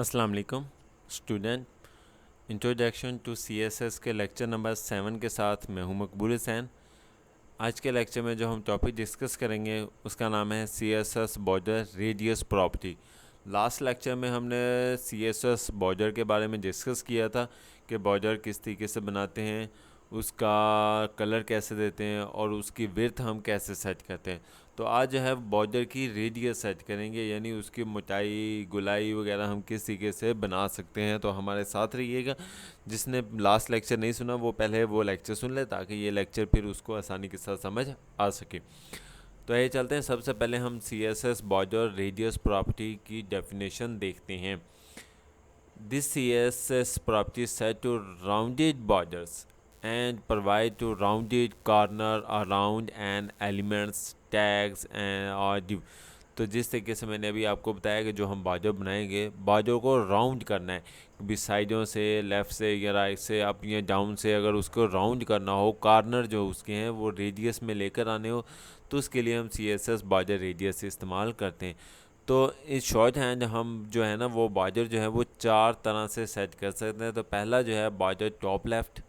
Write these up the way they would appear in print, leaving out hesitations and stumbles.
अस्सलाम वालेकुम student. Introduction to CSS के लेक्चर नंबर 7 के साथ मैं हूं मकबूल हुसैन। आज के लेक्चर में जो हम टॉपिक डिस्कस करेंगे उसका नाम है CSS border radius property. Last lecture में हमने सीएसएस बॉर्डर के बारे में डिस्कस किया था कि बॉर्डर किस तरीके से बनाते हैं, उसका कलर कैसे देते हैं और उसकी विड्थ हम कैसे सेट करते हैं। तो आज जो है बॉर्डर की रेडियस सेट करेंगे, यानी उसकी मोटाई गुलाई वगैरह हम किस तरीके से बना सकते हैं। तो हमारे साथ रहिएगा। जिसने लास्ट लेक्चर नहीं सुना वो पहले वो लेक्चर सुन ले ताकि ये लेक्चर फिर उसको आसानी के साथ समझ आ सके। तो ये चलते हैं। सबसे पहले हम सीएसएस बॉर्डर रेडियस प्रॉपर्टी की डेफिनेशन देखते हैं। This CSS property is set to rounded borders and provide to rounded corner around an elements tags and or div। तो जिस तरीके से मैंने अभी आपको बताया कि जो हम बाजू बनाएंगे, बाजू को राउंड करना है, कभी साइडों से, लेफ़्ट से या राइट से, अप या डाउन से, अगर उसको राउंड करना हो, कॉर्नर जो उसके हैं वो रेडियस में लेकर आने हो, तो उसके लिए हम CSS बॉर्डर रेडियस इस्तेमाल करते हैं। तो इस शॉर्ट हैंड हम जो है ना वो बॉर्डर जो है वो 4 तरह से सेट कर सकते हैं। तो पहला जो है बॉर्डर टॉप लेफ़्ट,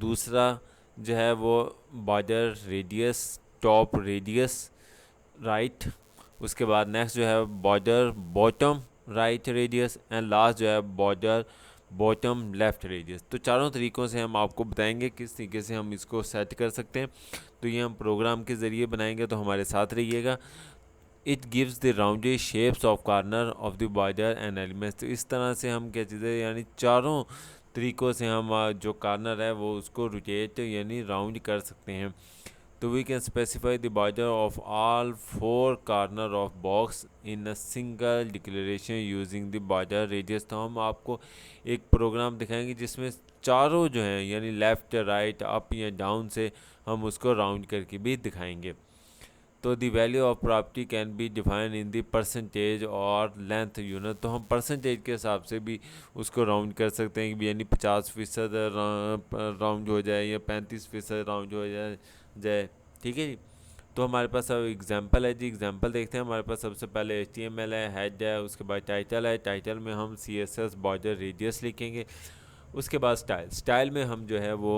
दूसरा जो है वो border radius top radius right, उसके बाद नेक्स्ट जो है border bottom right radius and last जो है बॉर्डर बॉटम लेफ़्ट रेडियस। तो चारों तरीक़ों से हम आपको बताएंगे किस तरीके से हम इसको सेट कर सकते हैं। तो ये हम प्रोग्राम के ज़रिए बनाएंगे, तो हमारे साथ रहिएगा। It gives the rounded shapes of corner of the border and elements. तो इस तरह से हम क्या चीज़ें, यानी चारों तरीक़ों से हम जो कॉर्नर है वो उसको रोटेट यानी राउंड कर सकते हैं। तो we can specify the border of all 4 corner of box in a single declaration using the border radius. तो हम आपको एक प्रोग्राम दिखाएंगे जिसमें चारों जो हैं यानी लेफ़्ट राइट अप या डाउन से हम उसको राउंड करके भी दिखाएंगे। तो the value of property can be define in the percentage और लेंथ यूनिट। तो हम परसेंटेज के हिसाब से भी उसको राउंड कर सकते हैं कि यानी 50% राउंड हो जाए या 35% राउंड हो जाए। ठीक है जी। तो हमारे पास अब एग्जांपल है जी, एग्जांपल देखते हैं। हमारे पास सबसे पहले HTML है, हेड है, उसके बाद टाइटल है। टाइटल में हम CSS बॉर्डर रेडियस लिखेंगे। उसके बाद स्टाइल में हम जो है वो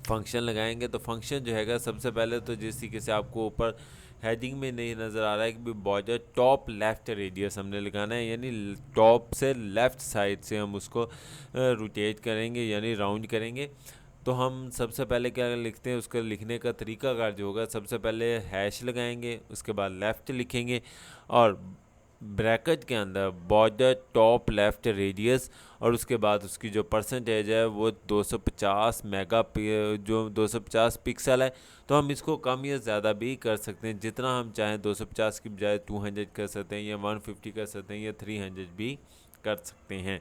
फंक्शन लगाएंगे। तो फंक्शन जो हैगा सबसे पहले तो जिस तरीके से आपको ऊपर हेडिंग में नहीं नज़र आ रहा है कि बॉर्डर टॉप लेफ़्ट रेडियस हमने लगाना है, यानी टॉप से लेफ़्ट साइड से हम उसको रोटेट करेंगे यानी राउंड करेंगे। तो हम सबसे पहले क्या लिखते हैं, उसका लिखने का तरीकाकार जो होगा, सबसे पहले हैश लगाएंगे, उसके बाद लेफ़्ट लिखेंगे और ब्रैकेट के अंदर बॉर्डर टॉप लेफ़्ट रेडियस, और उसके बाद उसकी जो परसेंटेज है वो 250 जो 250 पिक्सल है। तो हम इसको कम या ज़्यादा भी कर सकते हैं, जितना हम चाहें। 250 की बजाय 200 कर सकते हैं या 150 कर सकते हैं या 300 भी कर सकते हैं।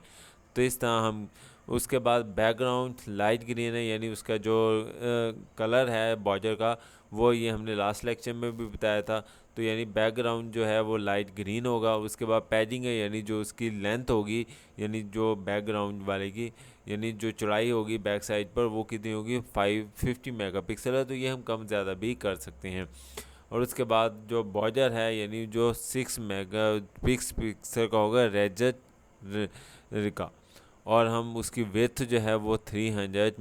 तो इस तरह हम उसके बाद बैकग्राउंड लाइट ग्रीन है, यानी उसका जो कलर है बॉर्डर का वो ये हमने लास्ट लेक्चर में भी बताया था। तो यानी बैकग्राउंड जो है वो लाइट ग्रीन होगा। उसके बाद पैडिंग है, यानी जो उसकी लेंथ होगी, यानी जो बैकग्राउंड वाले की यानी जो चौड़ाई होगी बैक साइड पर वो कितनी होगी, 550 मेगापिक्सल है। तो ये हम कम ज़्यादा भी कर सकते हैं। और उसके बाद जो बॉर्डर है यानी जो 6 मेगापिक्सल का होगा रेजर का, और हम उसकी विड्थ जो है वो 300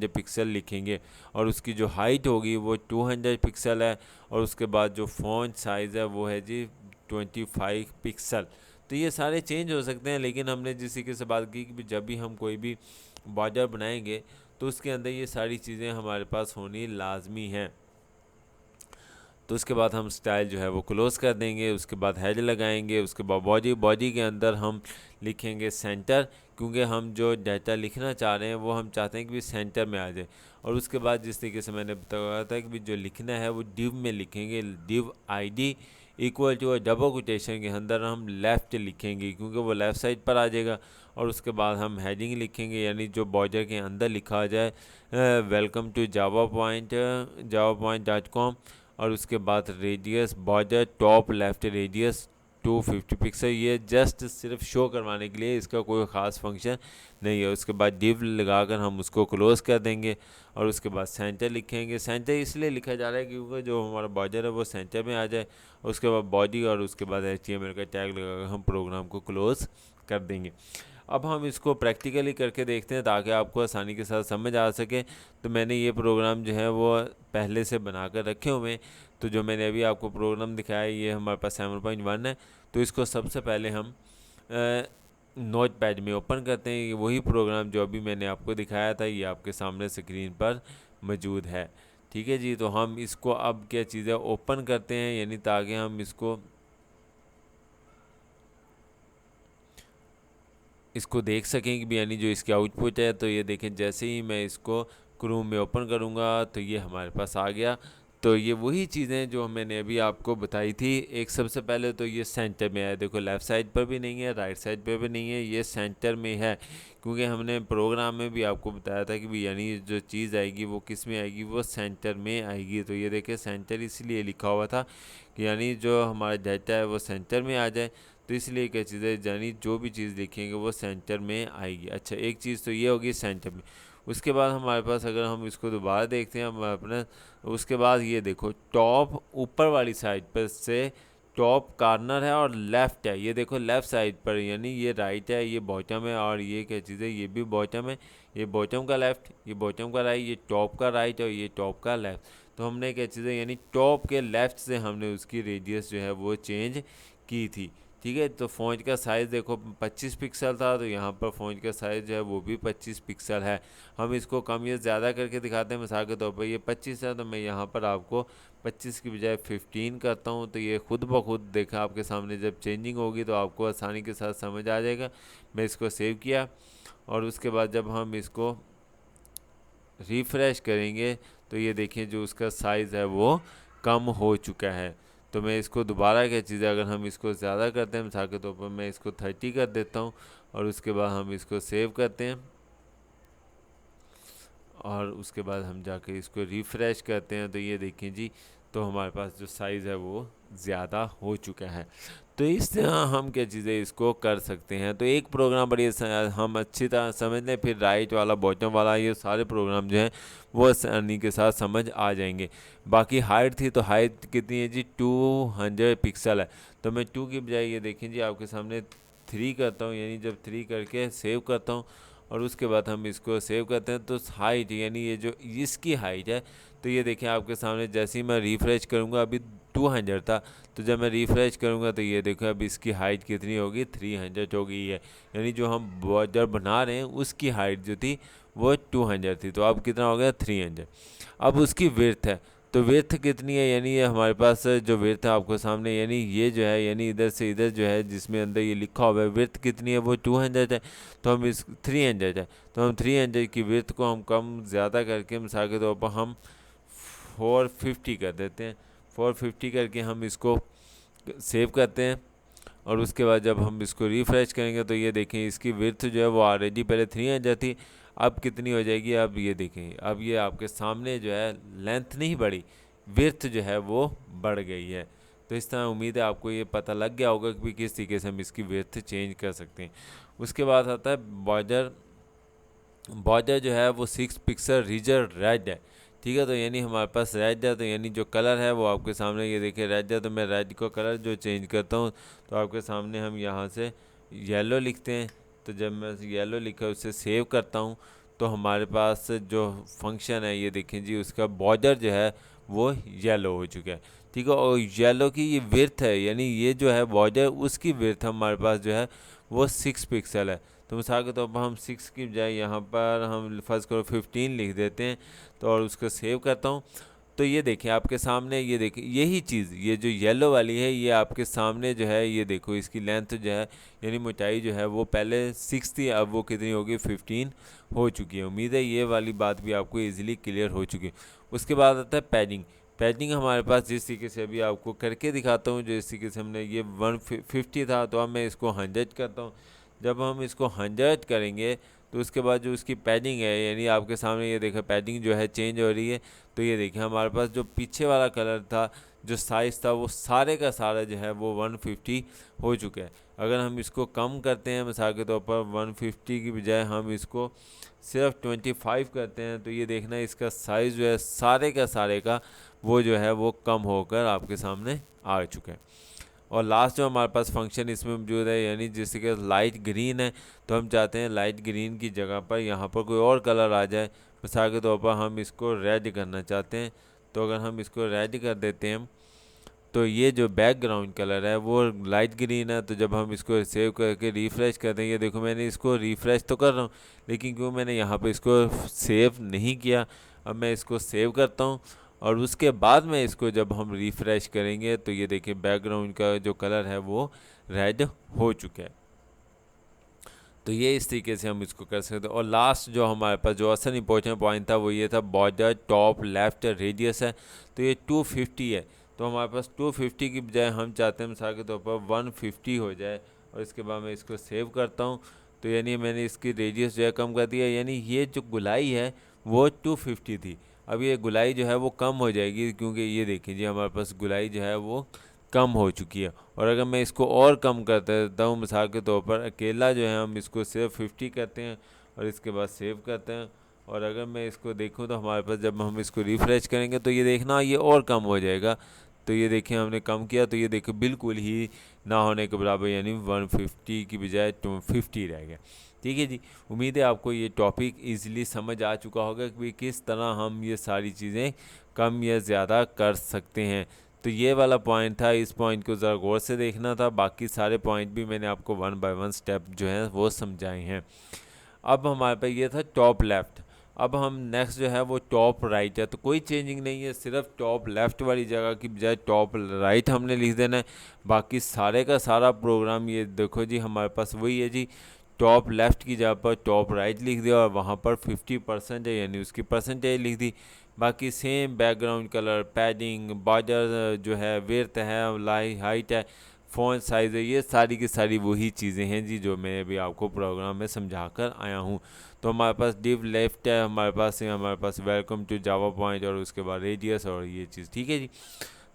पिक्सल लिखेंगे। और उसकी जो हाइट होगी वो 200 पिक्सल है। और उसके बाद जो फ़ॉन्ट साइज़ है वो है जी 25 पिक्सल। तो ये सारे चेंज हो सकते हैं, लेकिन हमने जिस तरीके से बात की कि जब भी हम कोई भी बॉर्डर बनाएंगे तो उसके अंदर ये सारी चीज़ें हमारे पास होनी लाजमी हैं। तो उसके बाद हम स्टाइल जो है वो क्लोज़ कर देंगे। उसके बाद हेड लगाएंगे। उसके बाद बॉडी के अंदर हम लिखेंगे सेंटर, क्योंकि हम जो डाटा लिखना चाह रहे हैं वो हम चाहते हैं कि सेंटर में आ जाए। और उसके बाद जिस तरीके से मैंने बताया था कि जो लिखना है वो डिव में लिखेंगे, div ID equal to double quotation के अंदर हम लेफ़्ट लिखेंगे क्योंकि वो लेफ़्ट साइड पर आ जाएगा। और उसके बाद हम हेडिंग लिखेंगे, यानी जो बॉर्डर के अंदर लिखा आ जाए वेलकम टू java point.com। और उसके बाद radius border top left radius 250 pixel, ये जस्ट सिर्फ शो करवाने के लिए, इसका कोई ख़ास फंक्शन नहीं है। उसके बाद डिव लगाकर हम उसको क्लोज़ कर देंगे और उसके बाद सेंटर लिखेंगे। सेंटर इसलिए लिखा जा रहा है क्योंकि जो हमारा बॉर्डर है वो सेंटर में आ जाए। उसके बाद बॉडी और उसके बाद HTML का टैग लगाकर हम प्रोग्राम को क्लोज़ कर देंगे। अब हम इसको प्रैक्टिकली करके देखते हैं ताकि आपको आसानी के साथ समझ आ सके। तो मैंने ये प्रोग्राम जो है वो पहले से बना कर रखे हुए हैं। तो जो मैंने अभी आपको प्रोग्राम दिखाया है ये हमारे पास 7.1 है। तो इसको सबसे पहले हम नोट पैड में ओपन करते हैं। वही प्रोग्राम जो अभी मैंने आपको दिखाया था ये आपके सामने स्क्रीन पर मौजूद है। ठीक है जी, तो हम इसको अब क्या चीज़ें ओपन करते हैं, यानी ताकि हम इसको देख सकें कि भी यानी जो इसकी आउटपुट है। तो ये देखें, जैसे ही मैं इसको क्रोम में ओपन करूँगा तो ये हमारे पास आ गया। तो ये वही चीज़ें जो मैंने अभी आपको बताई थी। एक सबसे पहले तो ये सेंटर में है, देखो लेफ़्ट साइड पर भी नहीं है, राइट साइड पर भी नहीं है, ये सेंटर में है। क्योंकि हमने प्रोग्राम में भी आपको बताया था कि भी यानी जो चीज़ आएगी वो किस में आएगी, वो सेंटर में आएगी। तो ये देखिए सेंटर इसलिए लिखा हुआ था कि यानी जो हमारा डाटा है वो सेंटर में आ जाए। तो इसलिए क्या चीज़ है, यानी जो भी चीज़ लिखेंगे वो सेंटर में आएगी। अच्छा, एक चीज़ तो ये होगी सेंटर में। उसके बाद हमारे पास अगर हम इसको दोबारा देखते हैं हम अपने, उसके बाद ये देखो टॉप ऊपर वाली साइड पर से टॉप कॉर्नर है और लेफ़्ट है। ये देखो लेफ़्ट साइड पर, यानी ये राइट है, ये बॉटम है और ये क्या चीज़ है, ये भी बॉटम है। ये बॉटम का लेफ़्ट, ये बॉटम का राइट, ये टॉप का राइट और ये टॉप का लेफ़्ट। तो हमने क्या चीज़ है, यानी टॉप के लेफ़्ट से हमने उसकी रेडियस जो है वो चेंज की थी। ठीक है, तो फ़ॉन्ट का साइज़ देखो 25 पिक्सल था, तो यहाँ पर फ़ॉन्ट का साइज़ जो है वो भी 25 पिक्सल है। हम इसको कम या ज़्यादा करके दिखाते हैं। मिसाल के तौर पर ये 25 है तो मैं यहाँ पर आपको 25 की बजाय 15 करता हूँ। तो ये खुद ब खुद देखा आपके सामने जब चेंजिंग होगी तो आपको आसानी के साथ समझ आ जाएगा। मैं इसको सेव किया और उसके बाद जब हम इसको रिफ़्रेश करेंगे तो ये देखिए जो उसका साइज़ है वो कम हो चुका है। तो मैं इसको दोबारा क्या चीज़ है, अगर हम इसको ज़्यादा करते हैं मिसाल के तौर पर मैं इसको 30 कर देता हूँ और उसके बाद हम इसको सेव करते हैं और उसके बाद हम जाके इसको रिफ़्रेश करते हैं। तो ये देखिए जी, तो हमारे पास जो साइज़ है वो ज़्यादा हो चुका है। तो इस तरह हम क्या चीज़ें इसको कर सकते हैं। तो एक प्रोग्राम बड़ी हम अच्छी तरह समझ लें, फिर राइट वाला बॉटम वाला ये सारे प्रोग्राम जो हैं वो आसानी के साथ समझ आ जाएंगे। बाकी हाइट थी, तो हाइट कितनी है जी, 200 पिक्सल है। तो मैं 2 की बजाय ये देखें जी आपके सामने 3 करता हूँ, यानी जब 3 करके सेव करता हूँ और उसके बाद हम इसको सेव करते हैं तो हाइट यानी ये जो इसकी हाइट है, तो ये देखें आपके सामने जैसे ही मैं रिफ़्रेश करूँगा अभी 200 था, तो जब मैं रिफ़्रेश करूँगा तो ये देखो अब इसकी हाइट कितनी होगी, 300 हो गई है। यानी जो हम बॉर्डर बना रहे हैं उसकी हाइट जो थी वो 200 थी, तो अब कितना हो गया 300। अब उसकी विड्थ है, तो विड्थ कितनी है, यानी ये हमारे पास जो विड्थ है आपको सामने, यानी ये जो है यानी इधर से इधर जो है जिसमें अंदर ये लिखा हुआ है विड्थ कितनी है वो 200 है। तो हम इस 300 है, तो हम 300 की विड्थ को हम कम ज़्यादा करके मिसाल के तौर पर हम 450 कर देते हैं। 450 करके हम इसको सेव करते हैं और उसके बाद जब हम इसको रिफ़्रेश करेंगे तो ये देखें इसकी विड्थ जो है वो ऑलरेडी पहले 300 थी, अब कितनी हो जाएगी, अब ये देखें अब ये आपके सामने जो है लेंथ नहीं बढ़ी, विड्थ जो है वो बढ़ गई है। तो इस तरह उम्मीद है आपको ये पता लग गया होगा कि किस तरीके से हम इसकी विड्थ चेंज कर सकते हैं। उसके बाद आता है बॉर्डर। बॉर्डर जो है वो 6 पिक्सल रीजर रेड है। ठीक है, तो यानी हमारे पास रेड है, तो यानी जो कलर है वो आपके सामने ये देखिए रेड है। तो मैं रेड को कलर जो चेंज करता हूँ तो आपके सामने हम यहाँ से येलो लिखते हैं। तो जब मैं येलो लिखा उसे सेव करता हूँ तो हमारे पास जो फंक्शन है ये देखें जी उसका बॉर्डर जो है वो येलो हो चुका है। ठीक है, और येलो की ये विड्थ है, यानी ये जो है बॉर्डर उसकी विड्थ हमारे पास जो है वो 6 पिक्सल है। तो मिसाल के तौर पर हम 6 की बजाय यहाँ पर हम फर्स्ट करो 15 लिख देते हैं तो और उसको सेव करता हूँ। तो ये देखिए आपके सामने, ये देखिए यही चीज़ ये जो येलो वाली है ये आपके सामने जो है ये देखो इसकी लेंथ जो है यानी मोटाई जो है वो पहले 6 थी, अब वो कितनी होगी 15 हो चुकी है। उम्मीद है ये वाली बात भी आपको ईजिली क्लियर हो चुकी है। उसके बाद आता है पैडिंग। पैडिंग हमारे पास जिस तरीके से अभी आपको करके दिखाता हूँ, जिस तरीके से हमने ये 150 था तो अब मैं इसको 100 करता हूँ। जब हम इसको 100 करेंगे तो उसके बाद जो उसकी पैडिंग है, यानी आपके सामने ये देखो पैडिंग जो है चेंज हो रही है। तो ये देखिए हमारे पास जो पीछे वाला कलर था, जो साइज़ था, वो सारे का सारा जो है वो 150 हो चुका है। अगर हम इसको कम करते हैं मिसाल के तौर पर 150 की बजाय हम इसको सिर्फ 25 करते हैं, तो ये देखना इसका साइज़ जो है सारे का सारे का वो जो है वो कम होकर आपके सामने आ चुका है। और लास्ट जो हमारे पास फंक्शन इसमें मौजूद है, यानी जैसे कि लाइट ग्रीन है, तो हम चाहते हैं लाइट ग्रीन की जगह पर यहाँ पर कोई और कलर आ जाए। मिसाल के तौर पर हम इसको रेड करना चाहते हैं, तो अगर हम इसको रेड कर देते हैं तो ये जो बैकग्राउंड कलर है वो लाइट ग्रीन है। तो जब हम इसको सेव करके रिफ़्रेश कर देंगे, देखो मैंने इसको रिफ़्रेश तो कर रहा हूँ, लेकिन क्यों मैंने यहाँ पे इसको सेव नहीं किया। अब मैं इसको सेव करता हूँ और उसके बाद में इसको जब हम रिफ़्रेश करेंगे तो ये देखिए बैकग्राउंड का जो कलर है वो रेड हो चुका है। तो ये इस तरीके से हम इसको कर सकते हैं। और लास्ट जो हमारे पास जो असल इंपॉर्टेंट पॉइंट था वो ये था, बॉर्डर टॉप लेफ्ट रेडियस है, तो ये 250 है। तो हमारे पास 250 की बजाय हम चाहते हैं मिसाल के तौर पर 150 हो जाए। और इसके बाद मैं इसको सेव करता हूँ, तो यानी मैंने इसकी रेडियस जो है कम कर दिया, यानी ये जो गुलाई है वो 250 थी। अब ये गुलाई जो है वो कम हो जाएगी, क्योंकि ये देखिए जी हमारे पास गुलाई जो है वो कम हो चुकी है। और अगर मैं इसको और कम कर देता हूँ मिसाल के तौर पर अकेला जो है हम इसको सिर्फ 50 करते हैं और इसके बाद सेव करते हैं। और अगर मैं इसको देखूँ तो हमारे पास जब हम इसको रिफ़्रेश करेंगे तो ये देखना ये और कम हो जाएगा। तो ये देखिए हमने कम किया, तो ये देखिए बिल्कुल ही ना होने के बराबर, यानी 150 की बजाय 250 रह गया। ठीक है जी, उम्मीद है आपको ये टॉपिक ईज़िली समझ आ चुका होगा कि किस तरह हम ये सारी चीज़ें कम या ज़्यादा कर सकते हैं। तो ये वाला पॉइंट था, इस पॉइंट को ज़रा गौर से देखना था। बाकी सारे पॉइंट भी मैंने आपको 1 बाय 1 स्टेप जो है वो समझाए हैं। अब हमारे पास ये था टॉप लेफ़्ट। अब हम नेक्स्ट जो है वो टॉप राइट है, तो कोई चेंजिंग नहीं है, सिर्फ टॉप लेफ़्ट वाली जगह की बजाय टॉप राइट हमने लिख देना है। बाकी सारे का सारा प्रोग्राम ये देखो जी हमारे पास वही है जी, टॉप लेफ़्ट की जगह पर टॉप राइट लिख दिया और वहाँ पर 50% है, यानी उसकी परसेंटेज लिख दी। बाकी same background colour, padding, border जो है, विड्थ है, हाइट है, फ़ॉन्ट साइज़ है, ये सारी की सारी वही चीज़ें हैं जी जो मैं अभी आपको प्रोग्राम में समझा कर आया हूँ। तो हमारे पास डिव लेफ्ट है, हमारे पास वेलकम टू जावा पॉइंट और उसके बाद रेडियस और ये चीज़, ठीक है जी।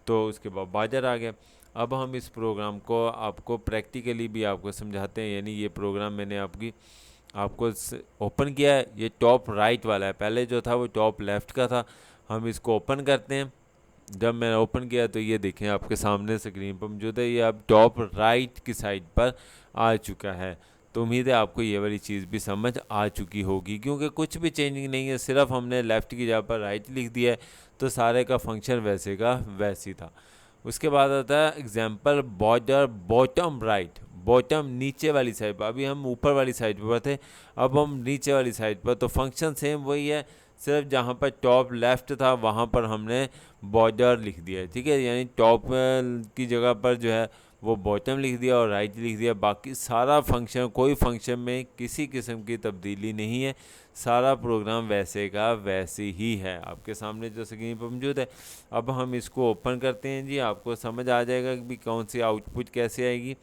तो उसके बाद बॉर्डर आ गया। अब हम इस प्रोग्राम को आपको प्रैक्टिकली भी आपको समझाते हैं, यानी ये प्रोग्राम मैंने आपको ओपन किया है। ये टॉप राइट वाला है, पहले जो था वो टॉप लेफ़्ट का था। हम इसको ओपन करते हैं। जब मैंने ओपन किया तो ये देखें आपके सामने स्क्रीन पर मौजूद है, ये अब टॉप राइट की साइड पर आ चुका है। तो उम्मीद है आपको ये वाली चीज़ भी समझ आ चुकी होगी, क्योंकि कुछ भी चेंजिंग नहीं है, सिर्फ हमने लेफ़्ट की जगह पर राइट लिख दिया है, तो सारे का फंक्शन वैसे का वैसे ही था। उसके बाद आता है example border bottom right, bottom नीचे वाली साइड पर। अभी हम ऊपर वाली साइड पर थे, अब हम नीचे वाली साइड पर। तो फंक्शन सेम वही है, सिर्फ जहाँ पर टॉप लेफ़्ट था वहाँ पर हमने बॉर्डर लिख दिया है, ठीक है। यानी टॉप की जगह पर जो है वो बॉटम लिख दिया और राइट लिख दिया। बाकी सारा फंक्शन, कोई फंक्शन में किसी किस्म की तब्दीली नहीं है, सारा प्रोग्राम वैसे का वैसे ही है, आपके सामने जो स्क्रीन पर मौजूद है। अब हम इसको ओपन करते हैं जी, आपको समझ आ जाएगा कि कौन सी आउटपुट कैसे आएगी।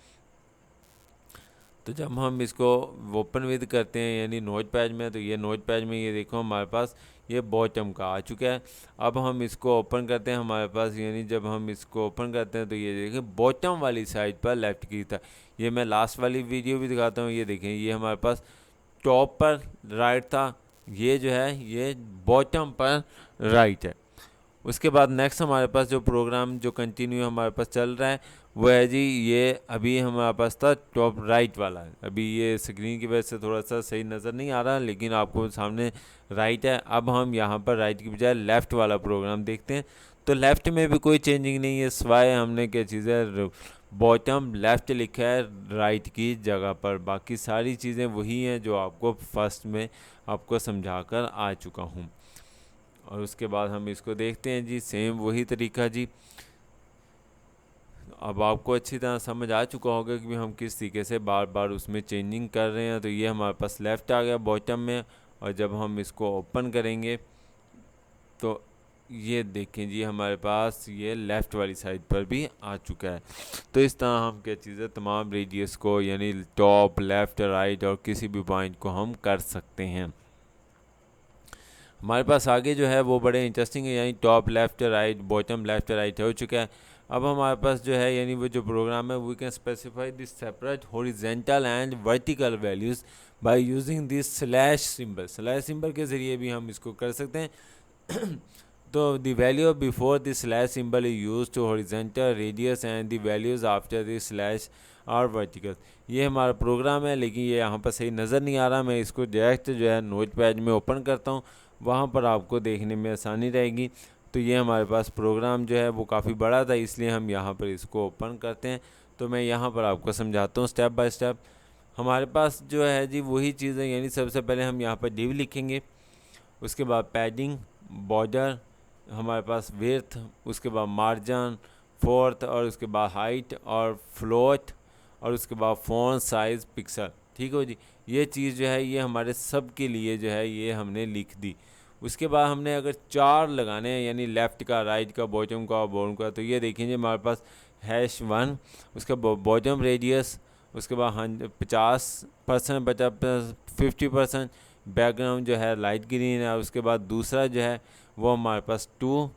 तो जब हम इसको ओपन विद करते हैं यानी नोट पैड में, तो ये नोट पैड में ये देखो हमारे पास ये बॉटम का आ चुका है। अब हम इसको ओपन करते हैं, हमारे पास यानी जब हम इसको ओपन करते हैं तो ये देखिए बॉटम वाली साइड पर लेफ़्ट की था। ये मैं लास्ट वाली वीडियो भी दिखाता हूँ, ये देखें ये हमारे पास टॉप पर राइट था, ये जो है ये बॉटम पर राइट है। उसके बाद नेक्स्ट हमारे पास जो प्रोग्राम जो कंटिन्यू हमारे पास चल रहा है वो है जी, ये अभी हमारे पास था टॉप राइट वाला। अभी ये स्क्रीन की वजह से थोड़ा सा सही नज़र नहीं आ रहा, लेकिन आपको सामने राइट है। अब हम यहाँ पर राइट की बजाय लेफ़्ट वाला प्रोग्राम देखते हैं। तो लेफ़्ट में भी कोई चेंजिंग नहीं है, सिवाय हमने क्या चीज़ है बॉटम लेफ़्ट लिखा है राइट की जगह पर। बाकी सारी चीज़ें वही हैं जो आपको फर्स्ट में आपको समझा कर आ चुका हूँ। और उसके बाद हम इसको देखते हैं जी, सेम वही तरीका जी। अब आपको अच्छी तरह समझ आ चुका होगा कि हम किस तरीके से बार बार उसमें चेंजिंग कर रहे हैं। तो ये हमारे पास लेफ़्ट आ गया बॉटम में, और जब हम इसको ओपन करेंगे तो ये देखें जी हमारे पास ये लेफ़्ट वाली साइड पर भी आ चुका है। तो इस तरह हम क्या चीज़ तमाम रेडियस को यानी टॉप, लेफ़्ट, राइट और किसी भी पॉइंट को हम कर सकते हैं। हमारे पास आगे जो है वो बड़े इंटरेस्टिंग है, यानी top left right, bottom left right हो चुका है। अब हमारे पास जो है यानी वो जो प्रोग्राम है we can specify this separate horizontal and vertical values by using this slash symbol. Slash symbol के ज़रिए भी हम इसको कर सकते हैं। तो the value before the slash symbol is use to horizontal radius and the values after the slash are vertical. ये हमारा प्रोग्राम है, लेकिन ये यहाँ पर सही नज़र नहीं आ रहा। मैं इसको डायरेक्ट जो है नोट पैड में ओपन करता हूँ, वहाँ पर आपको देखने में आसानी रहेगी। तो ये हमारे पास प्रोग्राम जो है वो काफ़ी बड़ा था, इसलिए हम यहाँ पर इसको ओपन करते हैं। तो मैं यहाँ पर आपको समझाता हूँ स्टेप बाय स्टेप। हमारे पास जो है जी वही चीज़ है, यानी सबसे पहले हम यहाँ पर डिव लिखेंगे, उसके बाद पैडिंग, बॉर्डर, हमारे पास विड्थ, उसके बाद मार्जिन, फोर्थ, और उसके बाद हाइट और फ्लोट, और उसके बाद फ़ॉन्ट साइज़ पिक्सल। ठीक हो जी, ये चीज़ जो है ये हमारे सब के लिए जो है ये हमने लिख दी। उसके बाद हमने अगर 4 लगाने हैं, यानी लेफ़्ट का, राइट का, बॉटम का और बॉटम का, तो ये देखेंगे हमारे पास #1, उसका बॉटम रेडियस, उसके बाद 50% बचा, 50% बैकग्राउंड जो है लाइट ग्रीन है, और उसके बाद दूसरा जो है वो हमारे पास 2,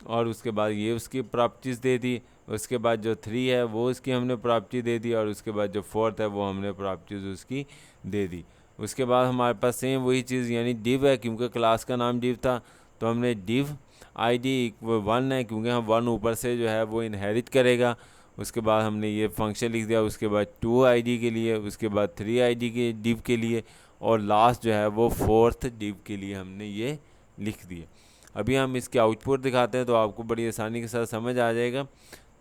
और उसके बाद ये उसकी प्रॉपर्टीज़ दे दी। उसके बाद जो 3 है वो उसकी हमने प्रॉपर्टी दे दी, और उसके बाद जो 4th है वो हमने प्रॉपर्टीज़ उसकी दे दी। उसके बाद हमारे पास सेम वही चीज़ यानी डिव है, क्योंकि क्लास का नाम डिव था, तो हमने डिव ID 1 है, क्योंकि हम 1 ऊपर से जो है वो इनहेरिट करेगा। उसके बाद हमने ये फंक्शन लिख दिया, उसके बाद 2 ID के लिए, उसके बाद 3 ID के डिव के लिए, और लास्ट जो है वो 4th डिव के लिए हमने ये लिख दिए। अभी हम इसके आउटपुट दिखाते हैं तो आपको बड़ी आसानी के साथ समझ आ जाएगा।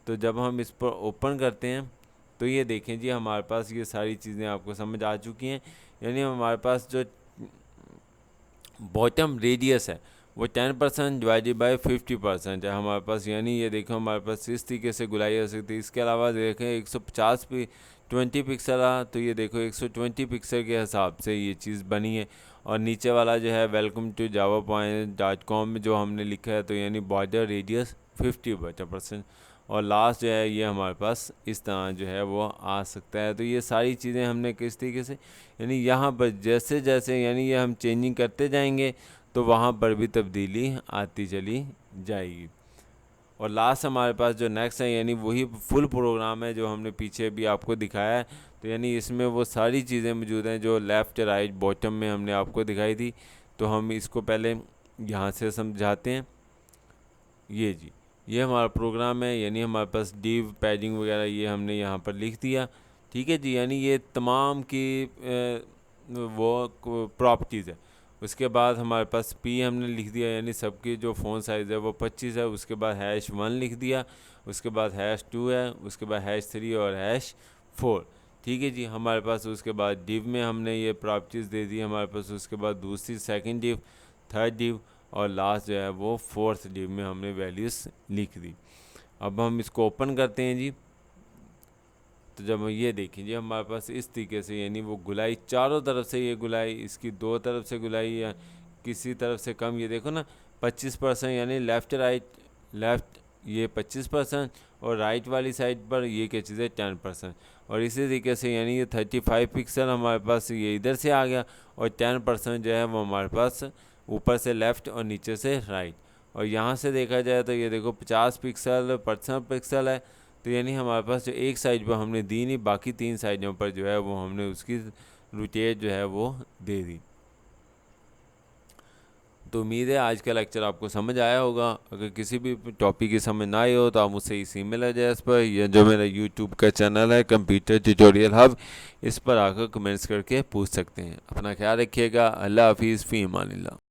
तो जब हम इस पर ओपन करते हैं तो ये देखें जी हमारे पास ये सारी चीज़ें आपको समझ आ चुकी हैं। यानी हमारे पास जो बॉटम रेडियस है वो 10% डिवाइडेड बाय 50% है हमारे पास, यानी ये देखो हमारे पास इस तरीके से गुलाई हो सकती है। इसके अलावा देखें 150 पे 20 पिक्सल रहा, तो ये देखो 120 पिक्सल के हिसाब से ये चीज़ बनी है। और नीचे वाला जो है वेलकम टू java.com में जो हमने लिखा है, तो यानी बॉर्डर रेडियस 50%, और लास्ट जो है ये हमारे पास इस तरह जो है वो आ सकता है। तो ये सारी चीज़ें हमने किस तरीके से यानी यहाँ पर जैसे जैसे यानी ये हम चेंजिंग करते जाएंगे तो वहाँ पर भी तब्दीली आती चली जाएगी। और लास्ट हमारे पास जो नेक्स्ट है यानी वही फुल प्रोग्राम है जो हमने पीछे भी आपको दिखाया है। तो यानी इसमें वो सारी चीज़ें मौजूद हैं जो लेफ़्ट राइट बॉटम में हमने आपको दिखाई थी। तो हम इसको पहले यहाँ से समझाते हैं। ये जी ये हमारा प्रोग्राम है, यानी हमारे पास डिव, पैडिंग वगैरह ये हमने यहाँ पर लिख दिया। ठीक है जी, यानी ये तमाम की वो प्रॉपर्टीज़ है। उसके बाद हमारे पास P हमने लिख दिया, यानी सबकी जो फ़ॉन्ट साइज़ है वो 25 है। उसके बाद #1 लिख दिया, उसके बाद #2 है, उसके बाद #3 और #4। ठीक है जी, हमारे पास उसके बाद डिव में हमने ये प्रॉपर्टीज़ दे दी हमारे पास। उसके बाद दूसरी सेकंड डिव, थर्ड डिव, और लास्ट जो है वो 4th डिव में हमने वैल्यूज़ लिख दी। अब हम इसको ओपन करते हैं जी। तो जब ये देखिए हमारे पास इस तरीके से यानी वो गुलाई चारों तरफ से, ये गुलाई इसकी 2 तरफ से गुलाई या किसी तरफ से कम, ये देखो ना 25%, यानी लेफ़्ट राइट, लेफ़्ट ये 25%, और राइट वाली साइड पर ये क्या चीज़ है 10%। और इसी तरीके से यानी ये 35 पिक्सल हमारे पास ये इधर से आ गया, और 10% जो है वो हमारे पास ऊपर से लेफ़्ट और नीचे से राइट। और यहाँ से देखा जाए तो ये देखो 50 पिक्सल है। तो यानी हमारे पास जो एक साइड पर हमने दी नहीं, बाकी 3 साइडों पर जो है वो हमने उसकी रोटेट जो है वो दे दी। तो उम्मीद है आज का लेक्चर आपको समझ आया होगा। अगर किसी भी टॉपिक की समझ ना आई हो तो आप मुझसे इस ईमेल एड्रेस पर या जो मेरा यूट्यूब का चैनल है कंप्यूटर ट्यूटोरियल हब, इस पर आकर कमेंट्स करके पूछ सकते हैं। अपना ख्याल रखिएगा। अल्लाह हाफिज़, फ़ी अमानिल्लाह।